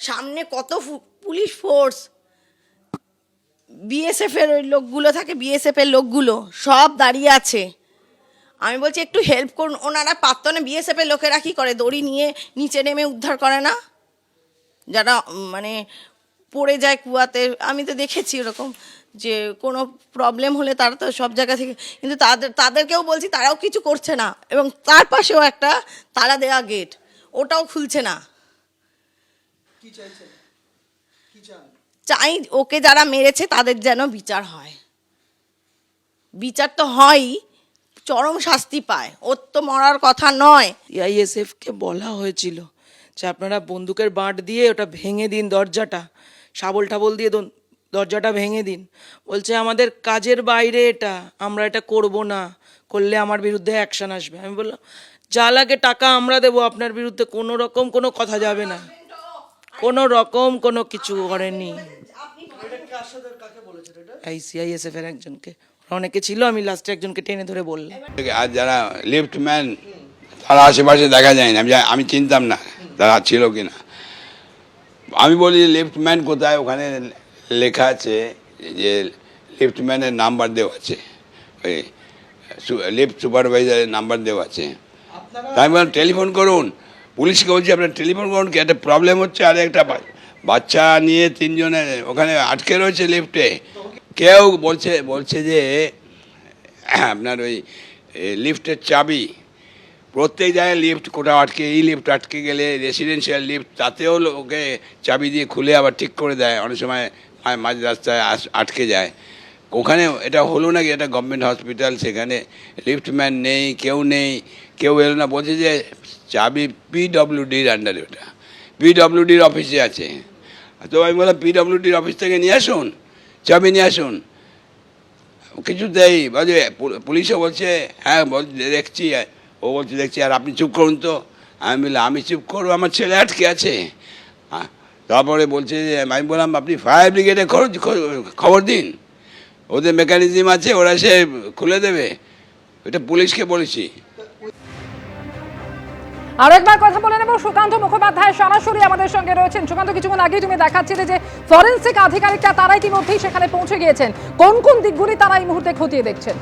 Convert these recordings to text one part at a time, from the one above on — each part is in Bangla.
সামনে কত পুলিশ ফোর্স, বিএসএফ এর ওই লোকগুলো থাকে, বিএসএফ এর লোকগুলো সব দাঁড়িয়ে আছে। আমি বলছি একটু হেল্প করুন। ওনারা পারত না? বিএসএফ এর লোকেরা কী করে, দড়ি নিয়ে নিচে নেমে উদ্ধার করে না? যারা মানে পড়ে যায় কুয়াতে, আমি তো দেখেছি ওরকম, যে কোনো প্রবলেম হলে তারা তো সব জায়গা থেকে, কিন্তু তাদেরকেও বলছি, তারাও কিছু করছে না। এবং তার পাশেও একটা তালা দেওয়া গেট, ওটাও খুলছে না। চাই ওকে যারা মেরেছে তাদের যেন বিচার হয়। বিচার তো হয়ই, চরম শাস্তি পায়, ওর তো মরার কথা নয়। সিআইএসএফকে বলা হয়েছিল যে আপনারা বন্দুকের বাঁট দিয়ে ওটা ভেঙে দিন, দরজাটা শাবল টাবল দিয়ে দরজাটা ভেঙে দিন। বলছে আমাদের কাজের বাইরে এটা, আমরা এটা করব না, করলে আমার বিরুদ্ধে অ্যাকশন আসবে। আমি বললাম যা লাগে টাকা আমরা দেবো, আপনার বিরুদ্ধে কোনো রকম কোনো কথা যাবে না। কোনো রকম কোনো কিছু করেনি। এই সিআইএসএফ এর একজনকে, অনেকে ছিল, আমি লাস্টে একজনকে টেনে ধরে বললাম। আর যারা লিফটম্যান তারা আশেপাশে দেখা যায় না, আমি চিনতাম না তারা ছিল কি না। আমি বলি লিফটম্যান কোথায়, ওখানে লেখা আছে যে লিফটম্যানের নাম্বার দেওয়া আছে, ওই লিফট সুপারভাইজারের নাম্বার দেওয়া আছে। তাই আমি বললাম টেলিফোন করুন, পুলিশকে বলছি আপনার টেলিফোন করুন, কি একটা প্রবলেম হচ্ছে। আর একটা বাচ্চা নিয়ে তিনজনে ওখানে আটকে রয়েছে লিফটে। কেউ বলছে যে আপনার ওই লিফটের চাবি, প্রত্যেক জায়গায় লিফট কোথাও আটকে, এই লিফট আটকে গেলে রেসিডেন্সিয়াল লিফট, তাতেও ওকে চাবি দিয়ে খুলে আবার ঠিক করে দেয়। অনেক সময় মাঝ রাস্তায় আটকে যায়। ওখানে এটা হলো নাকি, এটা গভর্নমেন্ট হসপিটাল, সেখানে লিফটম্যান নেই, কেউ এলো না। বলছে যে চাবি পিডব্লিউডির আন্ডারে, ওটা পিডব্লিউডির অফিসে আছে। তো আমি বললাম পিডব্লিউডির অফিস থেকে নিয়ে আসুন, চাবি নিয়ে আসুন। কিছুতেই বলছে, পুলিশও বলছে হ্যাঁ দেখছি, ও বলছে দেখছি, আর আপনি চুপ করুন তো। আমি বললাম আমি চুপ করবো, আমার ছেলে আটকে আছে। তারপরে বলছে যে, আমি বললাম আপনি ফায়ার ব্রিগেডে খবর দিন, ওদের মেকানিজম আছে, ওরা সে খুলে দেবে। এটা পুলিশকে বলেছি। আরেকবার কথা বলে নেব, সুকান্ত মুখোপাধ্যায় সরাসরি আমাদের সঙ্গে রয়েছেন। সুকান্ত, কিছুক্ষণ আগেই তুমি দেখাচ্ছিলে যে ফরেনসিক আধিকারিকরা তারা ইতিমধ্যেই সেখানে পৌঁছে গিয়েছেন। কোন কোন দিকগুলি তারা এই মুহূর্তে খতিয়ে দেখছেন?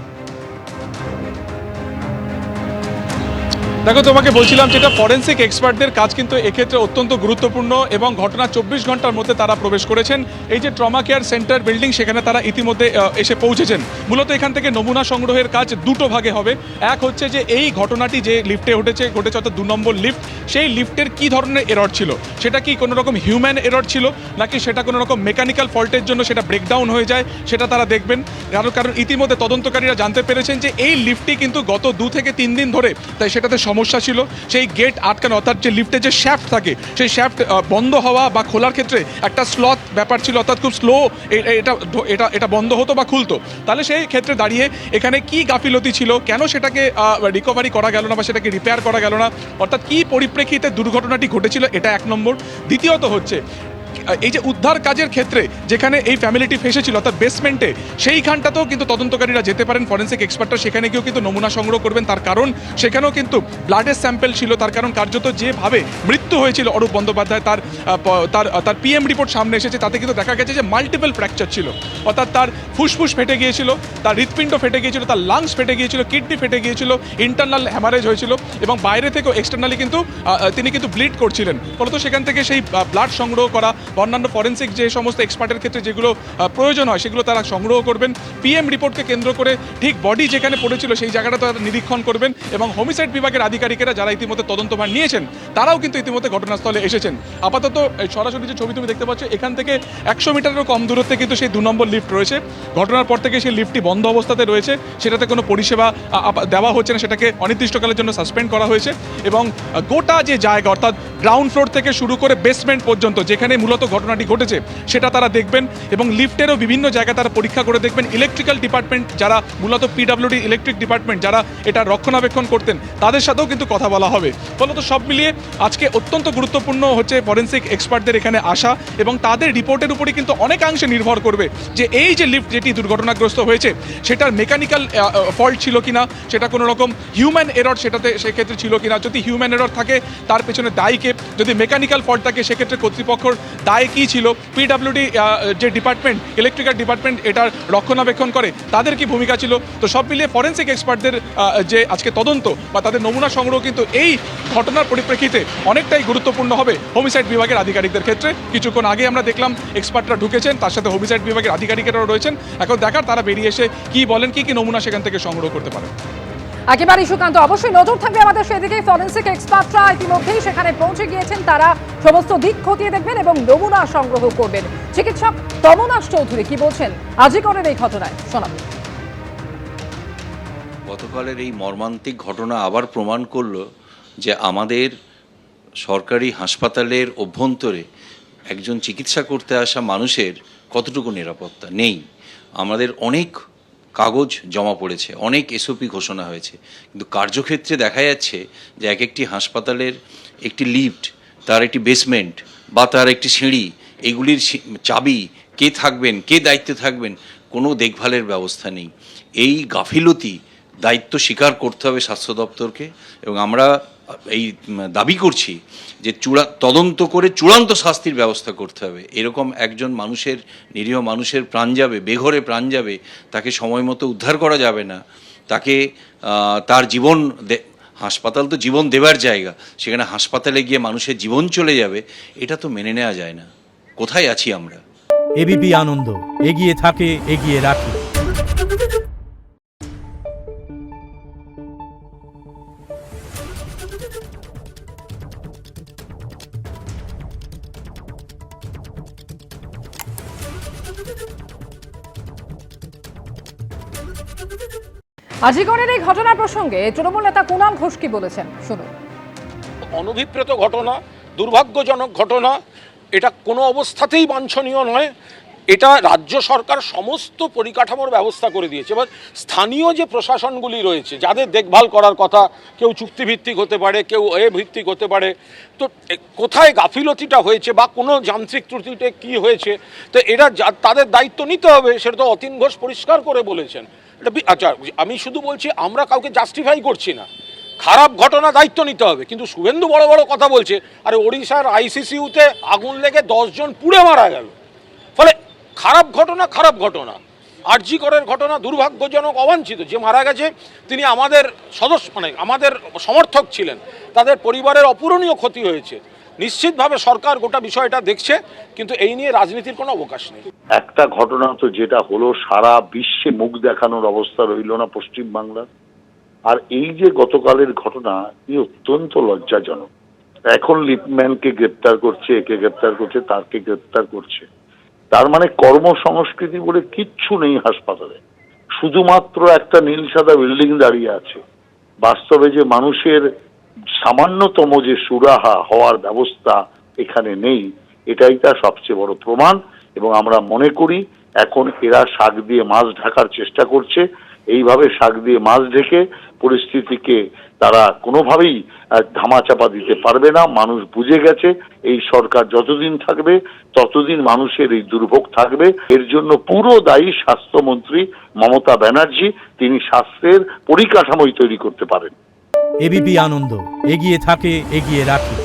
দেখো, তোমাকে বলছিলাম যেটা ফরেনসিক এক্সপার্টদের কাজ কিন্তু এক্ষেত্রে অত্যন্ত গুরুত্বপূর্ণ, এবং ঘটনা 24 ঘন্টার মধ্যে তারা প্রবেশ করেছেন এই যে ট্রমা কেয়ার সেন্টার বিল্ডিং, সেখানে তারা ইতিমধ্যে এসে পৌঁছেছেন। মূলত এখান থেকে নমুনা সংগ্রহের কাজ দুটো ভাগে হবে। এক হচ্ছে যে এই ঘটনাটি যে লিফটে ঘটেছে অর্থাৎ 2 নম্বর লিফট, সেই লিফটের কি ধরনের এরর ছিল, সেটা কি কোনো রকম হিউম্যান এরর ছিল, নাকি সেটা কোনো রকম মেকানিক্যাল ফল্টের জন্য সেটা ব্রেকডাউন হয়ে যায়, সেটা তারা দেখবেন। কারণ ইতিমধ্যে তদন্তকারীরা জানতে পেরেছেন যে এই লিফটটি কিন্তু গত 2 থেকে 3 দিন ধরে তাই সেটাতে সমস্যা ছিল। সেই গেট আটকানো, অর্থাৎ যে লিফটের যে শ্যাফট থাকে, সেই শ্যাফট বন্ধ হওয়া বা খোলার ক্ষেত্রে একটা স্লথ ব্যাপার ছিল, অর্থাৎ খুব স্লো এটা বন্ধ হতো বা খুলতো। তাহলে সেই ক্ষেত্রে দাঁড়িয়ে এখানে কি গাফিলতি ছিল, কেন সেটাকে রিকভারি করা গেল না বা সেটাকে রিপেয়ার করা গেল না, অর্থাৎ কি পরিপ্রেক্ষিতে দুর্ঘটনাটি ঘটেছিল, এটা 1 নম্বর। দ্বিতীয়ত হচ্ছে এই যে উদ্ধার কাজের ক্ষেত্রে যেখানে এই ফ্যামিলিটি ফেসেছিল, অর্থাৎ বেসমেন্টে, সেইখানটাতেও কিন্তু তদন্তকারীরা যেতে পারেন, ফরেনসিক এক্সপার্টরা সেখানে গিয়েও কিন্তু নমুনা সংগ্রহ করবেন। তার কারণ সেখানেও কিন্তু ব্লাডের স্যাম্পেল ছিল। তার কারণ কার্যত যেভাবে মৃত্যু হয়েছিল অরূপ বন্দ্যোপাধ্যায়, তার পিএম রিপোর্ট সামনে এসেছে, তাতে কিন্তু দেখা গেছে যে মাল্টিপল ফ্র্যাকচার ছিল, অর্থাৎ তার ফুসফুস ফেটে গিয়েছিল, তার হৃৎপিণ্ড ফেটে গিয়েছিল, তার লাংস ফেটে গিয়েছিল, কিডনি ফেটে গিয়েছিল, ইন্টারনাল হ্যামারেজ হয়েছিল, এবং বাইরে থেকেও এক্সটার্নালি কিন্তু তিনি কিন্তু ব্লিড করছিলেন। ফলত সেখান থেকে সেই ব্লাড সংগ্রহ করা, অন্যান্য ফরেনসিক যে সমস্ত এক্সপার্টের ক্ষেত্রে যেগুলো প্রয়োজন হয় সেগুলো তারা সংগ্রহ করবেন। পিএম রিপোর্টকে কেন্দ্র করে ঠিক বডি যেখানে পড়েছিল সেই জায়গাটা তারা নিরীক্ষণ করবেন, এবং হোমিসাইড বিভাগের আধিকারিকেরা যারা ইতিমধ্যে তদন্তভার নিয়েছেন তারাও কিন্তু ইতিমধ্যে ঘটনাস্থলে এসেছেন। আপাতত সরাসরি যে ছবি তুমি দেখতে পাচ্ছ, এখান থেকে 100 মিটারেরও কম দূরত্বে কিন্তু সেই 2 নম্বর লিফট রয়েছে। ঘটনার পর থেকে সেই লিফটটি বন্ধ অবস্থাতে রয়েছে, সেটাতে কোনো পরিষেবা দেওয়া হচ্ছে না, সেটাকে অনির্দিষ্টকালের জন্য সাসপেন্ড করা হয়েছে। এবং গোটা যে জায়গা, অর্থাৎ গ্রাউন্ড ফ্লোর থেকে শুরু করে বেসমেন্ট পর্যন্ত, যেখানে মূলত মূলত ঘটনাটি ঘটেছে সেটা তারা দেখবেন এবং লিফটেরও বিভিন্ন জায়গায় তারা পরীক্ষা করে দেখবেন। ইলেকট্রিক্যাল ডিপার্টমেন্ট যারা মূলত পিডব্লিউডি ইলেকট্রিক ডিপার্টমেন্ট যারা এটা রক্ষণাবেক্ষণ করতেন তাদের সাথেও কিন্তু কথা বলা হবে। ফলত সব মিলিয়ে আজকে অত্যন্ত গুরুত্বপূর্ণ হচ্ছে ফরেন্সিক এক্সপার্টদের এখানে আসা এবং তাদের রিপোর্টের উপরে কিন্তু অনেকাংশে নির্ভর করবে যে এই যে লিফট যেটি দুর্ঘটনাগ্রস্ত হয়েছে সেটার মেকানিক্যাল ফল্ট ছিল কিনা, সেটা কোনো রকম হিউম্যান এরর সেক্ষেত্রে ছিল কিনা। যদি হিউম্যান এরর থাকে তার পেছনে দায়ীকে, যদি মেকানিক্যাল ফল্ট থাকে সেক্ষেত্রে কর্তৃপক্ষর দায় কী ছিল, পিডব্লিউডি যে ডিপার্টমেন্ট ইলেকট্রিক্যাল ডিপার্টমেন্ট এটার রক্ষণাবেক্ষণ করে তাদের কি ভূমিকা ছিল। তো সব মিলিয়ে ফরেন্সিক এক্সপার্টদের যে আজকে তদন্ত বা তাদের নমুনা সংগ্রহ কিন্তু এই ঘটনার পরিপ্রেক্ষিতে অনেকটাই গুরুত্বপূর্ণ হবে হোমিসাইড বিভাগের আধিকারিকদের ক্ষেত্রে। কিছুক্ষণ আগে আমরা দেখলাম এক্সপার্টরা ঢুকেছেন, তার সাথে হোমিসাইড বিভাগের আধিকারিকেরাও রয়েছেন। এখন দেখার তারা বেরিয়ে এসে কি বলেন, কি নমুনা সেখান থেকে সংগ্রহ করতে পারেন। একেবারে সুকান্ত, অবশ্যই নজর থাকবে আমাদের সেদিকে। ফরেন্সিক এক্সপার্টরা ইতিমধ্যেই সেখানে পৌঁছে গিয়েছেন, তারা সমস্ত দিক খতিয়ে দেখবেন এবং নমুনা সংগ্রহ করবেন। চিকিৎসক তমনাশ চৌধুরী কি বলছেন আজিকরের এই ঘটনায় শোনাব। গতকালের এই মর্মান্তিক ঘটনা আবার প্রমাণ করলো যে আমাদের সরকারি হাসপাতালের অভ্যন্তরে একজন চিকিৎসা করতে আসা মানুষের কতটুকু নিরাপত্তা নেই। আমাদের অনেক কাগজ জমা পড়েছে, অনেক এসওপি ঘোষণা হয়েছে, কিন্তু কার্যক্ষেত্রে দেখা যাচ্ছে যে এক একটি হাসপাতালের একটি লিফট, তার একটি বেসমেন্ট বা তার একটি সিঁড়ি, এগুলির চাবি কে থাকবেন, কে দায়িত্বে থাকবেন, কোনো দেখভালের ব্যবস্থা নেই। এই গাফিলতি দায়িত্ব স্বীকার করতে হবে স্বাস্থ্য দপ্তরকে এবং আমরা এই দাবি করছি যে তদন্ত করে চূড়ান্ত শাস্তির ব্যবস্থা করতে হবে। এরকম একজন মানুষের, নিরীহ মানুষের প্রাণ যাবে, বেঘরে প্রাণ যাবে, তাকে সময় মতো উদ্ধার করা যাবে না, তাকে তার জীবন, হাসপাতাল তো জীবন দেবার জায়গা, সেখানে হাসপাতালে গিয়ে মানুষের জীবন চলে যাবে, এটা তো মেনে নেওয়া যায় না। কোথায় আছি আমরা? এবিপি আনন্দ এগিয়ে থাকে, এগিয়ে রাখে। আজিকরের এই ঘটনা প্রসঙ্গে তৃণমূল নেতা কুণাল ঘোষ কি বলেছেন শুনুন। অনভিপ্রেত ঘটনা, দুর্ভাগ্যজনক ঘটনা, এটা কোনো অবস্থাতেই বাঞ্ছনীয় নয়। এটা রাজ্য সরকার সমস্ত পরিকাঠামোর ব্যবস্থা করে দিয়েছে। এবার স্থানীয় যে প্রশাসনগুলি রয়েছে যাদের দেখভাল করার কথা, কেউ চুক্তিভিত্তিক হতে পারে, কেউ ভিত্তিক হতে পারে, তো কোথায় গাফিলতিটা হয়েছে বা কোনো যান্ত্রিক ত্রুটিতে কী হয়েছে, তো এরা তাদের দায়িত্ব নিতে হবে। সেটা তো অতীন ঘোষ পরিষ্কার করে বলেছেন। এটা আচ্ছা, আমি শুধু বলছি আমরা কাউকে জাস্টিফাই করছি না, খারাপ ঘটনা দায়িত্ব নিতে হবে, কিন্তু শুভেন্দু বড় বড় কথা বলছে। আরে ওড়িশার আইসিসিউতে আগুন লেগে 10 জন পুড়ে মারা গেল, ফলে খারাপ ঘটনা খারাপ ঘটনা। আরজি করের ঘটনা দুর্ভাগ্যজনক, অবাঞ্ছিত। যে মারা গেছে তিনি আমাদের সদস্য, মানে আমাদের সমর্থক ছিলেন, তাদের পরিবারের অপূরণীয় ক্ষতি হয়েছে। নিশ্চিতভাবে সরকার গোটা বিষয়টা দেখছে, কিন্তু এই নিয়ে রাজনীতির কোনো অবকাশ নেই। একটা ঘটনা তো যেটা হলো সারা বিশ্বে মুখ দেখানোর অবস্থা রইল না পশ্চিমবাংলার। আর এই যে গতকালের ঘটনা, এই অত্যন্ত লজ্জাজনক। এখন লিপম্যানকে গ্রেপ্তার করছে, একে গ্রেপ্তার করছে, তাকে গ্রেপ্তার করছে। তার মানে কর্মসংস্কৃতি বলে কিচ্ছু নেই হাসপাতালে, শুধুমাত্র একটা নীল সাদা বিল্ডিং দাঁড়িয়ে আছে। বাস্তবে যে মানুষের সামান্যতম যে সুরাহা হওয়ার ব্যবস্থা এখানে নেই, এটাই তার সবচেয়ে বড় প্রমাণ। এবং আমরা মনে করি এখন এরা শাক দিয়ে মাছ ঢাকার চেষ্টা করছে। এইভাবে শাক দিয়ে মাছ ঢেকে পরিস্থিতিকে তারা কোনোভাবেই ধামাচাপা দিতে পারবে না। মানুষ বুঝে গেছে এই সরকার যতদিন থাকবে ততদিন মানুষের এই দুর্ভোগ থাকবে। এর জন্য পুরো দায়ী স্বাস্থ্যমন্ত্রী মমতা ব্যানার্জি। তিনি স্বাস্থ্যের পরিকাঠামোই তৈরি করতে পারেন। এবিপি আনন্দ এগিয়ে থাকে, এগিয়ে রাখে।